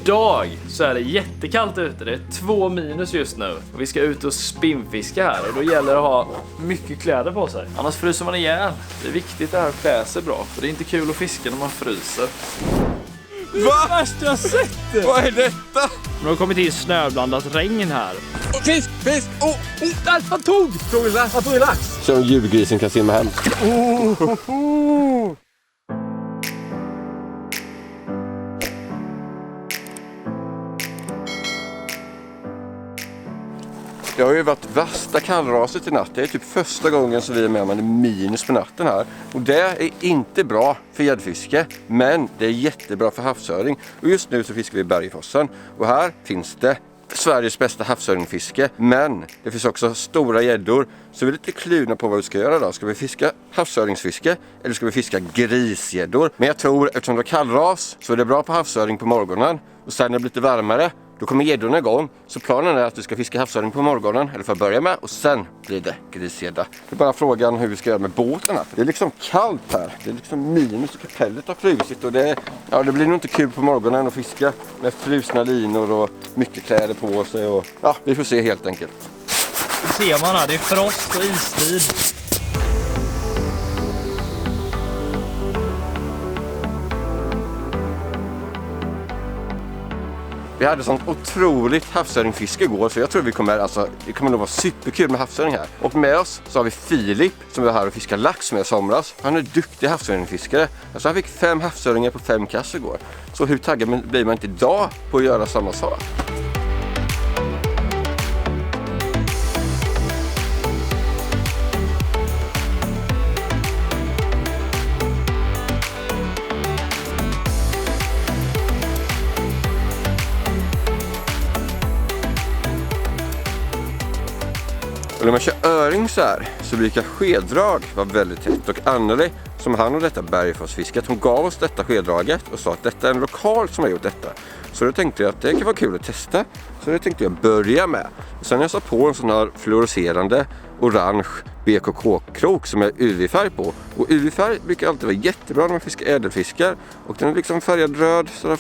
idag så är det jättekallt ute. Det är 2 minus just nu. Och vi ska ut och spinnfiska här. Och då gäller det att ha mycket kläder på sig. Annars fryser man ihjäl. Det är viktigt det här att klä sig bra. För det är inte kul att fiska när man fryser. Vad? Värsta jag sett det! Vad är detta? Nu har kommit in snöblandat regn här. Fisk! Fisk! Där, han tog! Han tog en lax! Så julgrisen kan simma hem. Det har ju varit värsta kallraset i natt. Det är typ första gången som vi är med om en minus på natten här. Och det är inte bra för gäddfiske, men det är jättebra för havsöring. Och just nu så fiskar vi i Bergfossen. Och här finns det Sveriges bästa havsöringfiske, men det finns också stora gäddor. Så vi är lite kluvna på vad vi ska göra då. Ska vi fiska havsöringsfiske eller ska vi fiska grisgäddor? Men jag tror, eftersom det är kallras, så är det bra på havsöring på morgonen. Och sen när det blir lite varmare, då kommer gäddorna igång. Så planen är att vi ska fiska havsöring på morgonen, eller för att börja med, och sen blir det grisgädda. Det är bara frågan hur vi ska göra med båten här. Det är liksom kallt här. Det är liksom minus och kapellet har frusit. Och det blir nog inte kul på morgonen att fiska med frusna linor och mycket kläder på sig. Och, ja, vi får se helt enkelt. Det ser man här, det är frost och istid. Vi hade sånt otroligt havsöringfiske igår, så jag tror det kommer nog vara superkul med havsöring här. Och med oss så har vi Filip som var här och fiskade lax med i somras. Han är duktig havsöringfiskare. Alltså han fick 5 havsöringar på 5 kast igår. Så hur taggad blir man inte idag på att göra samma sak? När man kör öring så här så brukar skeddrag vara väldigt tätt. Och Anneli, som han och detta Bergfossfisket, hon gav oss detta skeddraget och sa att detta är en lokal som har gjort detta. Så då tänkte jag att det kan vara kul att testa. Så det tänkte jag börja med. Och sen jag satt på en sån här fluorescerande orange BKK-krok som är UV-färg på. Och UV-färg brukar alltid vara jättebra när man fiskar ädelfiskar. Och den är liksom färgad röd, sådär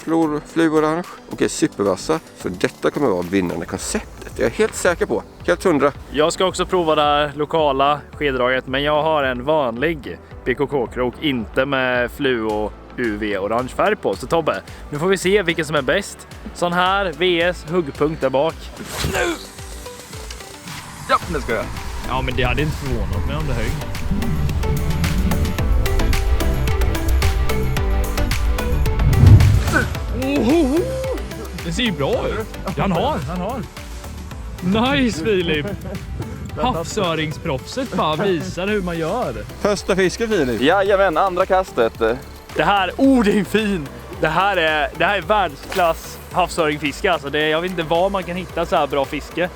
fluorange och är supervassa. Så detta kommer vara vinnande konceptet. Jag är helt säker på. Helt 100. Jag ska också prova det här lokala skeddraget, men jag har en vanlig BKK-krok, inte med fluo UV-orange färg på. Så Tobbe, nu får vi se vilken som är bäst. Sån här VS huggpunkt där bak. Nu! Ja, det ska jag. Ja, men det hade inte förvånat mig om det högg. Det ser ju bra ut. Han har. Nice, Filip. Havsöringsproffset bara visar hur man gör. Första fisken, Filip. Jajamän, andra kastet. Det här, det är fin. Det här är världsklass havsöringfiske. Alltså jag vet inte var man kan hitta så här bra fiske.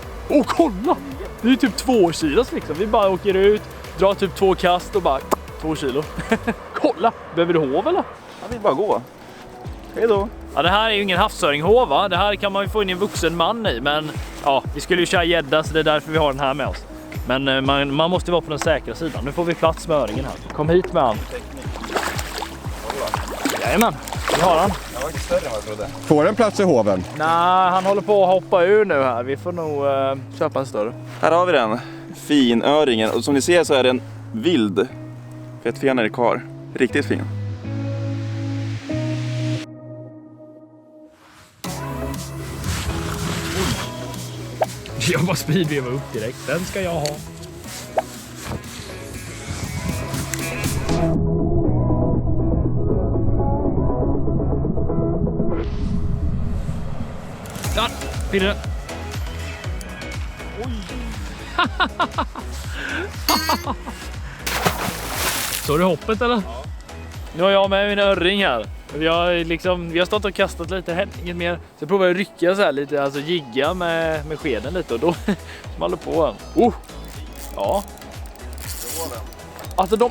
Kolla! Det är typ 2 kilos liksom. Vi bara åker ut, drar typ 2 kast och bara 2 kilo. Kolla! Behöver du hov eller? Jag vill bara gå. Hej då. Ja, det här är ju ingen havsöringhov, va? Det här kan man ju få in en vuxen man i. Men ja, vi skulle ju köra gädda, så det är därför vi har den här med oss. Men man måste vara på den säkra sidan. Nu får vi plats med öringen här. Kom hit med han. Jajamän, vi har han. Jag var inte större än vad jag trodde. Får den plats i hoven? Nej, han håller på att hoppa ur nu här. Vi får nog köpa en större. Här har vi den. Finöringen. Och som ni ser så är den vild. Fettfenare kvar. Riktigt fin. Jag bara speedvevar upp direkt. Den ska jag ha. Där! Finner Oj! Så du hoppet eller? Ja. Nu har jag med min öring här. Vi har stått och kastat lite, inget mer. Så jag provar att rycka så här lite, alltså jigga med skeden lite och då smaller på en. Ja. Alltså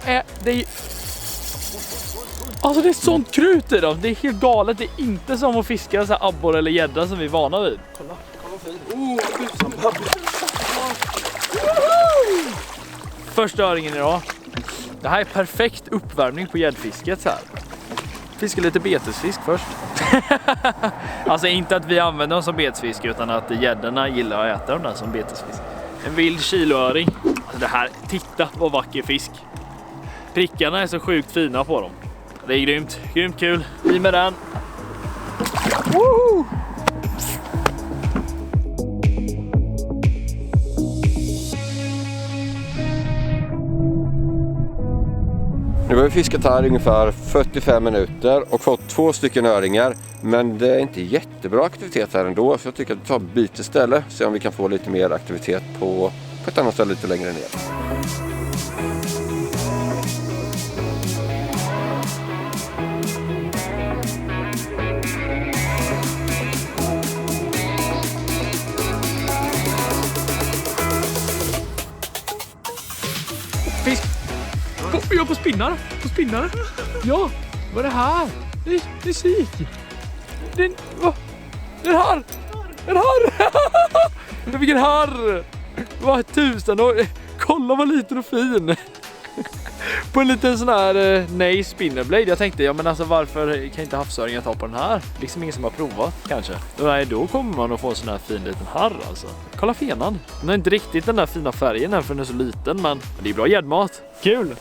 alltså det är sånt krut i dem. Det är helt galet. Det är inte som att fiska så här abbor eller gädda som vi är vana vid. Kolla fin. Första öringen idag. Det här är perfekt uppvärmning på gäddfisket så här. fiska lite betesfisk först. Alltså inte att vi använder dem som betesfisk utan att gäddorna gillar att äta dem där som betesfisk. En vild kiloöring. Alltså det här, titta vad vacker fisk. Prickarna är så sjukt fina på dem. Det är grymt, grymt kul. I med den. Woo! Nu har vi fiskat här ungefär 45 minuter och fått 2 stycken öringar. Men det är inte jättebra aktivitet här ändå, så jag tycker att vi tar byte ställe. Se om vi kan få lite mer aktivitet på ett annat ställe lite längre ner. Fisk! Jag är på spinnare! På spinnare! Ja! Vad är det här? Det är sik! Den här! En harr! Jag fick en harr! Vad tusan! Kolla vad liten och fin! På en liten sån här nej spinnerblade. Jag tänkte, ja men alltså varför kan inte havsöringen ta på den här? Liksom ingen som har provat kanske. Nej, då kommer man att få en sån här fin liten harr alltså. Kolla fenan. Den har inte riktigt den där fina färgen här för den är så liten, men det är bra gäddmat. Kul!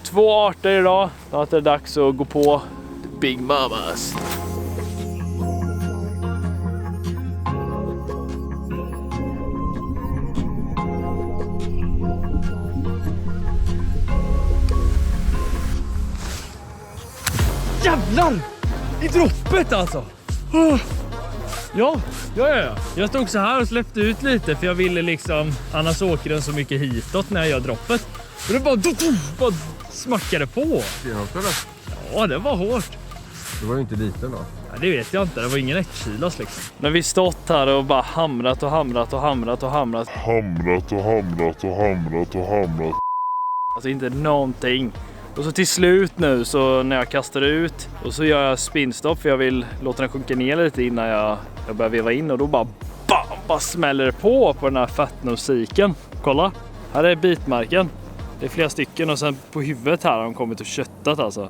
2 arter idag. Snart är det dags att gå på Big Mamas. Jävlar! I droppet alltså! Ja. Jag stod så här och släppte ut lite för jag ville liksom, annars åker den så mycket hitåt när jag gör droppet. Och det bara smackade på. Ja, det var hårt. Det var ju inte liten då. Ja, det vet jag inte, det var ingen 1 kilos liksom. Men vi stått här och bara hamrat. Alltså inte någonting. Och så till slut nu så när jag kastar ut och så gör jag spinstopp för jag vill låta den sjunka ner lite innan jag börjar veva in och då bara smäller det på den här fettnosiken. Kolla, här är bitmärken. Det är flera stycken och sen på huvudet här har de kommit och köttat alltså.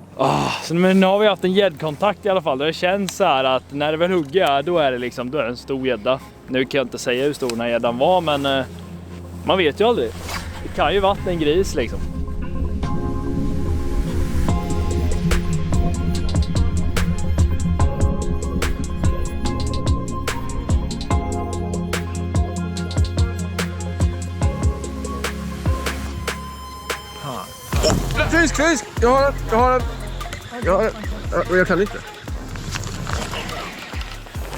Så men nu har vi haft en gäddkontakt i alla fall. Där det känns så här att när det väl hugger då är det liksom, då är det en stor gädda. Nu kan jag inte säga hur stor den här gäddan var, men man vet ju aldrig. Det kan ju varit en gris liksom. Fisk! Jag har den! Jag kan inte.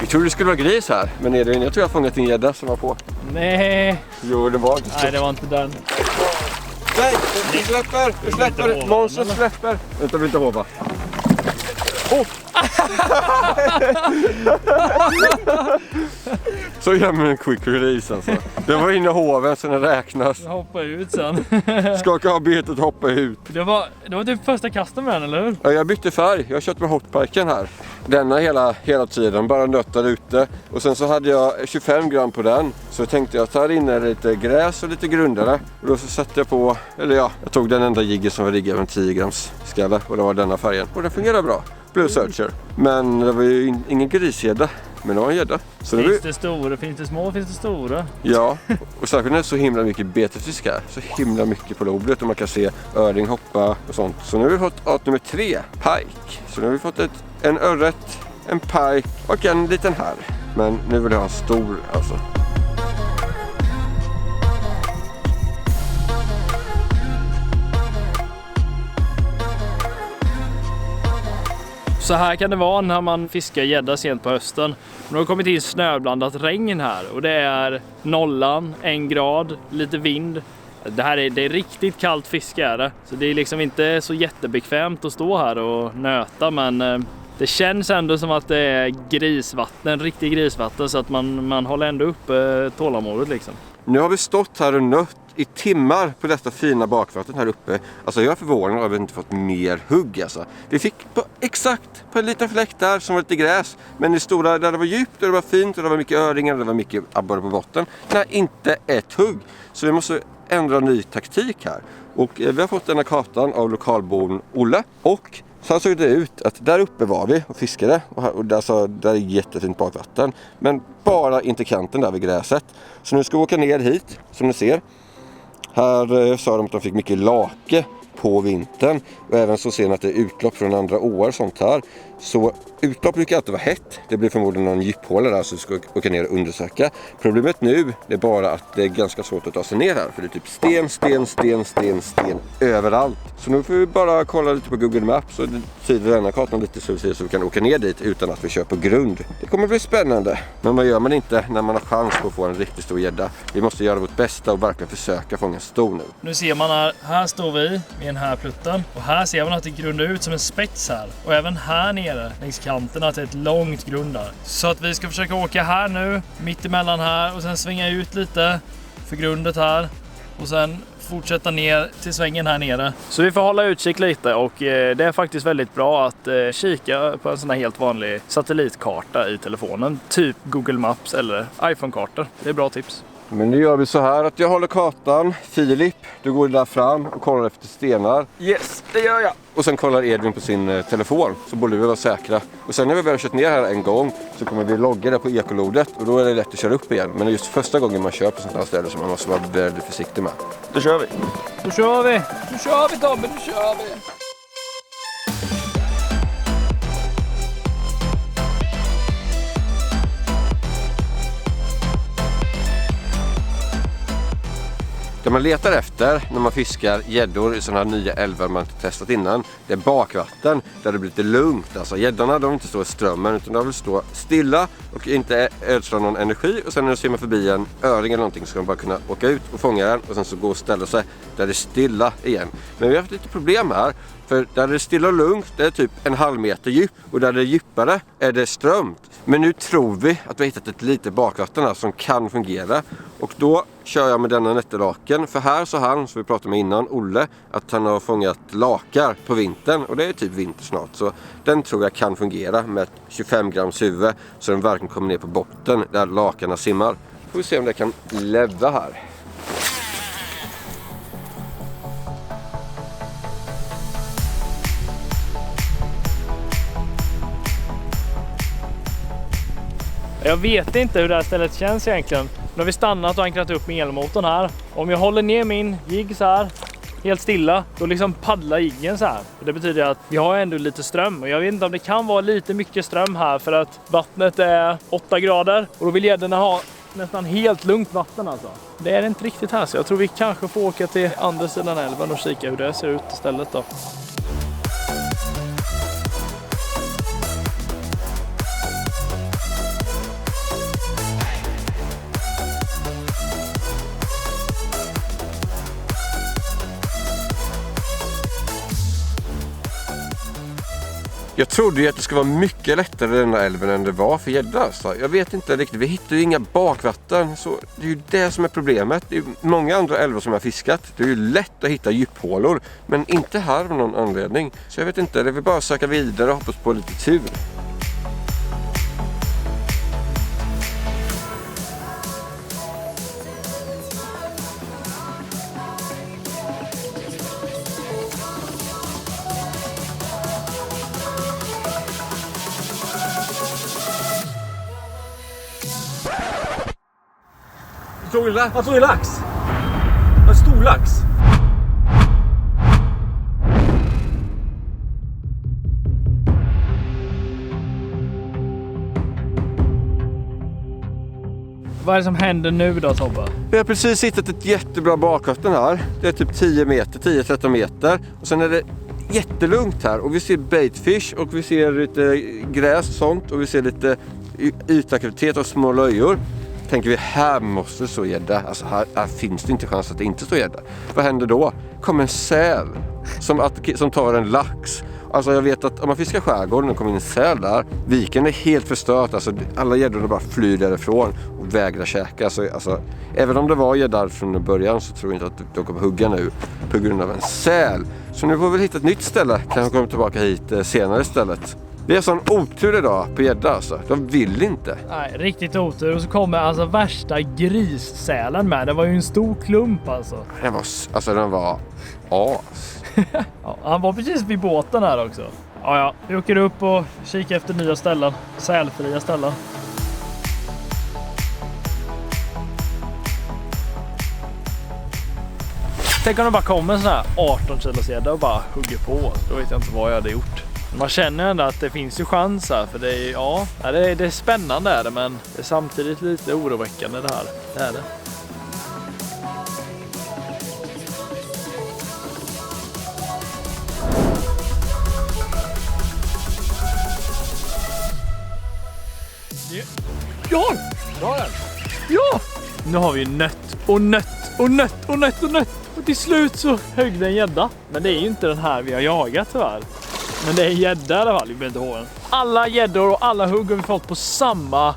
Vi trodde det skulle vara gris här, men jag tror jag har fångat en gädda som var på. Nej. Jo, det var inte. Nej, det var inte den. Nej, det släpper! Monstret släpper! Vänta, vill inte hova. Så gör man en quick release alltså. Det var inne i hoven så den räknas. Jag hoppar ut sen. Skaka av betet och hoppa ut. Det var typ första kasten med den, eller hur? Ja, jag bytte färg. Jag har kört med hotpiken här. Denna hela tiden, bara nöttade ute. Och sen så hade jag 25 gram på den. Så tänkte jag att här inne är lite gräs och lite grundare. Och då så satte jag på, jag tog den enda jiggen som var riggad med 10 grams skalle. Och det var denna färgen. Och den fungerar bra. Blue Searcher. Men det var ju ingen grisgädda. Men det var en gädda. Finns det stora, finns det små, finns det stora? Ja, och särskilt när det är så himla mycket betesfisk här. Så himla mycket på lobbet och man kan se öring hoppa och sånt. Så nu har vi fått art nummer 3, pike. Så nu har vi fått en örret, en pike och en liten här. Men nu vill jag ha en stor alltså. Så här kan det vara när man fiskar gädda sent på hösten. Nu har det kommit in snöblandat regn här och det är 0, 1 grad, lite vind. Det är riktigt kallt fiske är det. Så det är liksom inte så jättebekvämt att stå här och nöta, men det känns ändå som att det är grisvatten, riktigt grisvatten, så att man håller ändå uppe tålamodet liksom. Nu har vi stått här och nött i timmar på detta fina bakvatten här uppe. Alltså jag är förvånad över att vi inte fått mer hugg alltså. Vi fick exakt på en liten fläck där som var lite gräs. Men i stora där det var djupt och det var fint och det var mycket öringar och det var mycket abborre på botten. Nej, inte ett hugg. Så vi måste ändra ny taktik här. Och vi har fått denna kartan av lokalbon Olle. Och Så här såg det ut att där uppe var vi och fiskade och där är jättefint bakvatten. Men bara inte kanten där vid gräset. Så nu ska vi åka ner hit som ni ser. Här sa de att de fick mycket lake på vintern. Och även så ser ni att det är utlopp från andra åar och sånt här. Så utlopp brukar alltid vara hett. Det blir förmodligen någon djuphåla där så vi ska åka ner och undersöka. Problemet nu är bara att det är ganska svårt att ta sig ner här. För det är typ sten överallt. Så nu får vi bara kolla lite på Google Maps och tyder denna kartan lite så vi kan åka ner dit utan att vi kör på grund. Det kommer bli spännande. Men vad gör man inte när man har chans på att få en riktigt stor gädda? Vi måste göra vårt bästa och verkligen försöka fånga en stor nu. Nu ser man här står vi vid den här plutten. Och här ser man att det grundar ut som en spets här. Och även här nere längs kanten att det är ett långt grund där. Så att vi ska försöka åka här nu, mitt emellan här och sen svänga ut lite för grundet här. Och sen fortsätta ner till svängen här nere. Så vi får hålla utkik lite och det är faktiskt väldigt bra att kika på en sån här helt vanlig satellitkarta i telefonen. Typ Google Maps eller iPhone-kartor. Det är bra tips. Men nu gör vi så här att jag håller kartan. Filip, du går där fram och kollar efter stenar. Yes, det gör jag. Och sen kollar Edvin på sin telefon. Så borde vi vara säkra. Och sen när vi väl har kört ner här en gång så kommer vi logga det på ekolodet. Och då är det lätt att köra upp igen. Men just första gången man kör på sådana här ställen så man måste vara väldigt försiktig med. Då kör vi. Då kör vi Tobbe, nu kör vi. Det man letar efter när man fiskar gäddor i sådana här nya älvar man inte testat innan, det är bakvatten där det blir lite lugnt. Alltså gäddorna, de vill inte stå i strömmen utan de vill stå stilla och inte ödsla någon energi. Och sen när du ser man förbi en öring eller någonting så ska de bara kunna åka ut och fånga den och sen så gå och ställa sig där det är stilla igen. Men vi har haft lite problem här. För där det är stilla och lugnt, det är typ en halv meter djup. Och där det är djupare är det strömt. Men nu tror vi att vi har hittat ett litet bakvatten här som kan fungera. Och då kör jag med denna nättelaken. För här så han, som vi pratade med innan, Olle, att han har fångat lakar på vintern. Och det är typ vinter snart. Så den tror jag kan fungera med ett 25 grams huvud. Så den verkligen kommer ner på botten där lakarna simmar. Får vi se om det kan leva här. Jag vet inte hur det här stället känns egentligen. Nu har vi stannat och ankrat upp med elmotorn här. Om jag håller ner min jigg så här, helt stilla, då liksom paddlar jiggen så här. Och det betyder att vi har ändå lite ström. Och jag vet inte om det kan vara lite mycket ström här för att vattnet är 8 grader. Och då vill gäddorna ha nästan helt lugnt vatten alltså. Det är inte riktigt här så jag tror vi kanske får åka till andra sidan älven och kika hur det ser ut istället då. Jag trodde ju att det skulle vara mycket lättare i den här älven än det var för gädda. Så jag vet inte riktigt, vi hittar ju inga bakvatten. Så det är ju det som är problemet. Det är många andra älvar som jag har fiskat. Det är ju lätt att hitta djuphålor. Men inte här av någon anledning. Så jag vet inte, det vill bara söka vidare och hoppas på lite tur. Jag såg en lax. En stor lax. Vad är det som händer nu då Tobbe? Vi har precis hittat ett jättebra bakvatten här. Det är typ 10-13 meter. Och sen är det jättelugnt här. Och vi ser baitfish och vi ser lite gräs och sånt. Och vi ser lite ytaktivitet av små löjor. Tänker vi, här måste stå gädda. Alltså här finns det inte chans att det inte står gädda. Vad händer då? Kommer en säl som tar en lax. Alltså jag vet att om man fiskar skärgården och kommer in en säl där, viken är helt förstört. Alltså alla gäddorna bara flyr därifrån och vägrar käka. Alltså, även om det var gäddar från början så tror jag inte att de kommer hugga nu på grund av en säl. Så nu får vi hitta ett nytt ställe. Kanske komma tillbaka hit senare istället. Vi har sån otur idag på gädda alltså. De vill inte. Nej, riktigt otur. Och så kommer alltså värsta grissälen med. Det var ju en stor klump alltså. Den var as. Ja, han var precis vid båten här också. Ja, vi åker upp och kikar efter nya ställen. Sälfria ställen. Tänk om det bara kommer en sån här 18 kilos gädda och bara hugger på. Då vet jag inte vad jag hade gjort. Man känner ändå att det finns ju chans här. För det är, ja, det är spännande är det, men det är samtidigt lite oroväckande det här. Det är det. Ja! Ja! Nu har vi nött och nött och nött och nött och nött. Och till slut så högg det en gädda. Men det är ju inte den här vi har jagat tyvärr. Men det är en gädda i alla fall, vi behöver inte ihåg den. Alla gäddor och alla hugg har vi fått på samma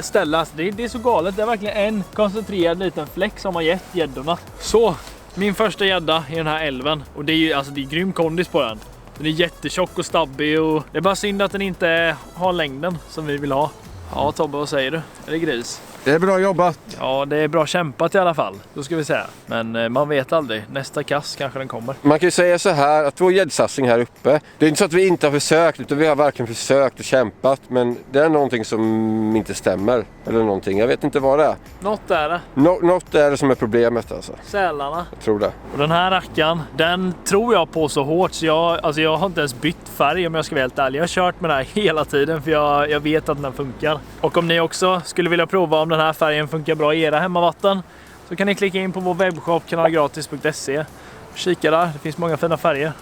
ställe. Alltså det är så galet, det är verkligen en koncentrerad liten fläck som har gett gäddorna. Så, min första gädda i den här älven. Och det är ju alltså, det är grym kondis på den. Den är jättetjock och stabbig och det är bara synd att den inte har längden som vi vill ha. Ja Tobbe, vad säger du? Är det gris? Det är bra jobbat. Ja, det är bra kämpat i alla fall. Då ska vi säga. Men man vet aldrig. Nästa kast kanske den kommer. Man kan ju säga så här att vår gäddsatsning här uppe, det är inte så att vi inte har försökt, utan vi har verkligen försökt och kämpat, men det är någonting som inte stämmer. Eller någonting, jag vet inte vad det är. Något är det. Något är det som är problemet alltså. Sälarna. Jag tror det. Och den här rackaren, den tror jag på så hårt så jag har inte ens bytt färg om jag ska vara helt ärlig. Jag har kört med den här hela tiden för jag vet att den funkar. Och om ni också skulle vilja prova om den här färgen funkar bra i era hemmavatten så kan ni klicka in på vår webbshop kanalgratis.se och kika där, det finns många fina färger.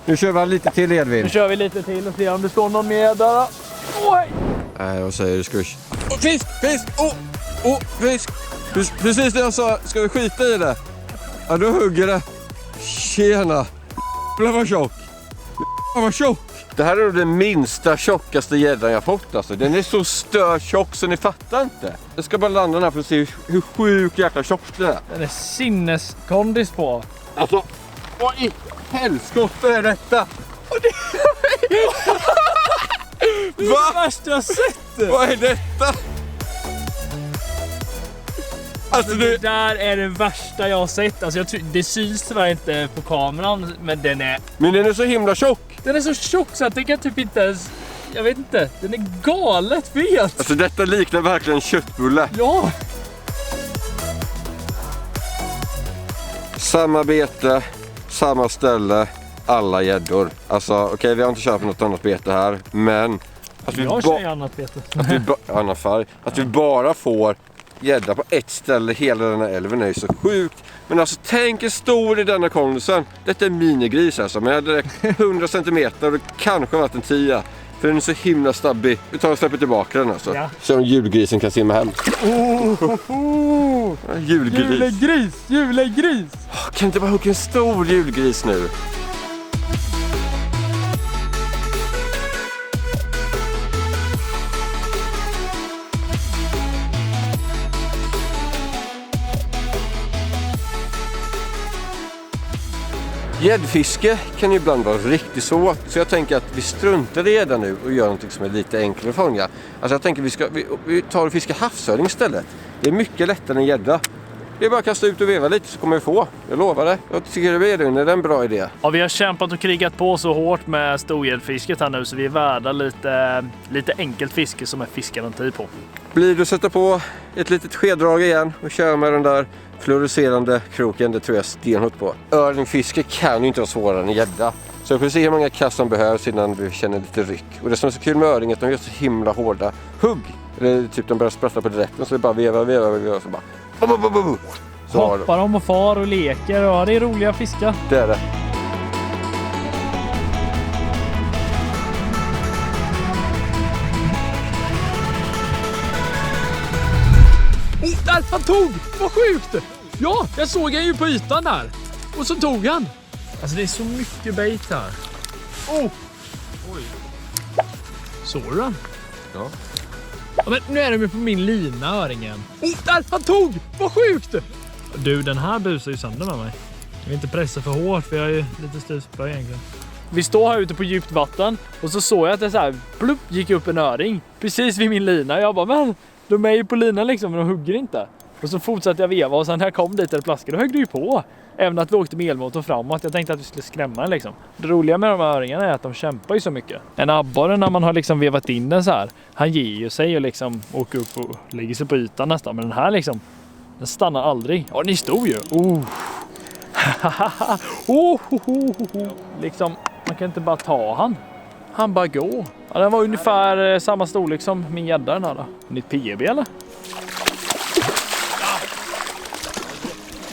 Nu kör vi lite till Edvin. Nu kör vi lite till och ser om det står någon mer där. Oj! Nej, vad säger du? Ska vi... Fisk! Fisk! Fisk! Precis det jag sa, ska vi skita i det? Ja, då hugger det. Tjena! Vad tjock! Vad tjock! Det här är nog den minsta tjockaste gäddan jag fått alltså. Den är så störtjock så ni fattar inte. Jag ska bara landa den här för att se hur sjuk jäkla tjock den är. Den är sinneskondis på. Alltså, vad i helskotta är detta? Det är det värsta jag sett! Vad är detta? Alltså Det där är det värsta jag har sett. Alltså det syns tyvärr inte på kameran, men den är så himla tjock. Den är så tjock så att det kan typ inte ens... Jag vet inte, den är galet fet. Alltså detta liknar verkligen en köttbulle. Ja! Samma bete, samma ställe, alla gäddor. Alltså okej, vi har inte kört på något annat bete här, men... Att vi jag kör ju annat bete. Annan färg. Att vi bara får gädda på ett ställe hela den här älven är ju så sjukt. Men alltså tänk en stor i denna kondisen. Detta är minigris alltså, men jag hade direkt 100 cm och det kanske varit en 10. För den är så himla stabbig. Vi tar och släpper tillbaka den alltså. Ja. Så om julgrisen kan simma hem. Julgris. Julegris! Kan inte bara hugga en stor julgris nu? Gäddfiske kan ju ibland vara riktigt svårt, så jag tänker att vi struntar i gädda nu och gör något som är lite enklare att fånga. Alltså jag tänker vi tar och fiskar havsöring istället. Det är mycket lättare än gädda. Det är bara att kasta ut och veva lite så kommer vi få. Jag lovar det. Jag tycker det är en bra idé. Ja, vi har kämpat och krigat på så hårt med storgäddfisket här nu så vi är värda lite enkelt fiske som är fiskgaranti på. Blir du att sätta på ett litet skeddrag igen och köra med den där fluorescerande kroken, det tror jag stenhårt på. Öringfiske kan ju inte vara svårare än gädda. Så jag får se hur många kast som behövs innan vi känner lite ryck. Och det som är så kul med öring är att de gör så himla hårda hugg. Eller typ de börjar sprattla på direkten så det bara veva så bara... Så hoppar de och far och leker och det är roliga fiskar. Det är det. Där, han tog! Vad sjukt! Ja, jag såg han ju på ytan där. Och så tog han. Alltså det är så mycket bait här. Oh! Oj. Såg du den? Ja. Ja, men nu är de ju på min lina, öringen. Där, han tog! Vad sjukt! Du, den här busar ju sönder med mig. Jag vill inte pressa för hårt för jag är ju lite styvspö egentligen. Vi står här ute på djupt vatten och så såg jag att det så här plupp gick upp en öring precis vid min lina. Jag bara, men de är ju på linan liksom men de hugger inte. Och så fortsatte jag veva och sen när jag kom dit där det plaskade, då högg det ju på. Även att vi åkte med elmotor framåt. Jag tänkte att vi skulle skrämma den liksom. Det roliga med de här öringarna är att de kämpar ju så mycket. En abborre när man har liksom vevat in den så här. Han ger ju sig och liksom åker upp och lägger sig på ytan nästan. Men den här liksom, den stannar aldrig. Ja, ni stod ju. Liksom, man kan inte bara ta han. Han bara går. Ja, den var ungefär samma storlek som min gädda den här då. Nytt PB eller?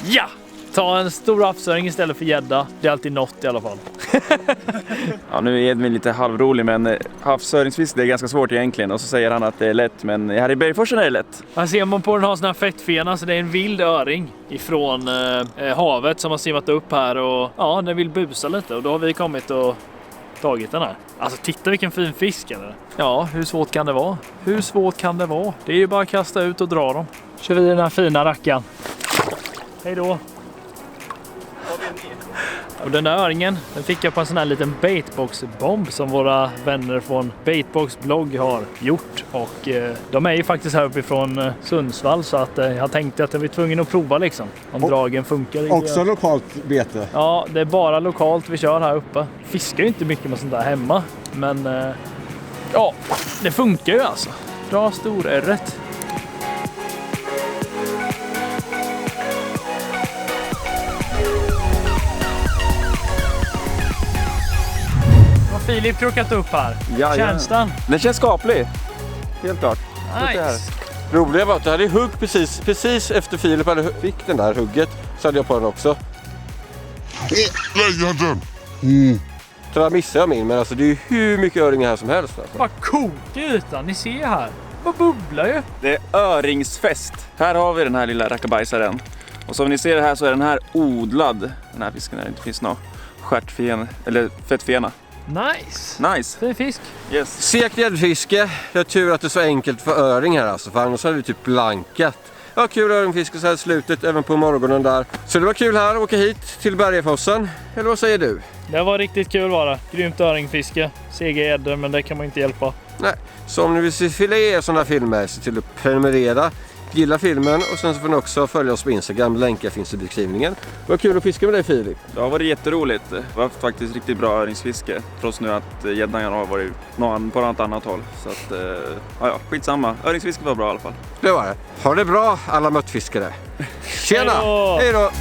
Ja! Ta en stor havsöring istället för gädda. Det är alltid något i alla fall. Ja, nu är Edvin lite halvrolig, men havsöringsfisk det är ganska svårt egentligen. Och så säger han att det är lätt, men här i Bergforsen är det lätt. Här ser man på den har sån här fettfena, så det är en vild öring ifrån havet som har simmat upp här och ja, den vill busa lite och då har vi kommit och tagit den här. Alltså titta vilken fin fisk eller? Ja, hur svårt kan det vara? Hur svårt kan det vara? Det är ju bara att kasta ut och dra dem. Kör vi den här fina rackan. Hej då! Och den där öringen, den fick jag på en sån här liten baitbox-bomb som våra vänner från Baitbox-blogg har gjort. Och de är ju faktiskt här uppifrån Sundsvall, så att jag tänkte att jag var tvungen att prova liksom. Om dragen funkar. Också lokalt bete? Ja, det är bara lokalt vi kör här uppe. Fiskar ju inte mycket med sånt där hemma. Men ja, det funkar ju alltså. Dra storärret. Filip krockat upp här. Ja, Känns den? Den känns skaplig. Helt klart. Nice. Roliga var att jag hade hugg precis efter Filip fick den där hugget, så hade jag på den också. Så där missade jag min, men alltså det är ju hur mycket öringar här som helst. Alltså. Vad kokar ytan, ni ser här. Vad bubblar ju. Det är öringsfest. Här har vi den här lilla rackabajsaren. Och som ni ser här så är den här odlad. Den här fisken där det inte finns någon stjärtfen eller fettfena. Nice. Fin fisk. Yes. Sekt gäddfiske. Det är tur att det är så enkelt för öring här alltså, för annars hade vi typ blankat. Ja, kul öringfiske så här i slutet, även på morgonen där. Så det var kul här att åka hit till Bergforsen. Eller vad säger du? Det var riktigt kul var det. Grymt öringfiske. Sega gäddor, men det kan man inte hjälpa. Nej, så om ni vill se fler sådana filmer, se till att prenumerera. Gilla filmen och sen så får ni också följa oss på Instagram. Länkar finns i beskrivningen. Det var kul att fiska med dig, Filip. Det har varit jätteroligt. Det var faktiskt riktigt bra öringsfiske. Trots nu att gäddan har varit på något annat håll. Så att, ja, skitsamma. Öringsfiske var bra i alla fall. Det var det. Ha det bra alla möttfiskare. Tjena! Hej då! Hej då!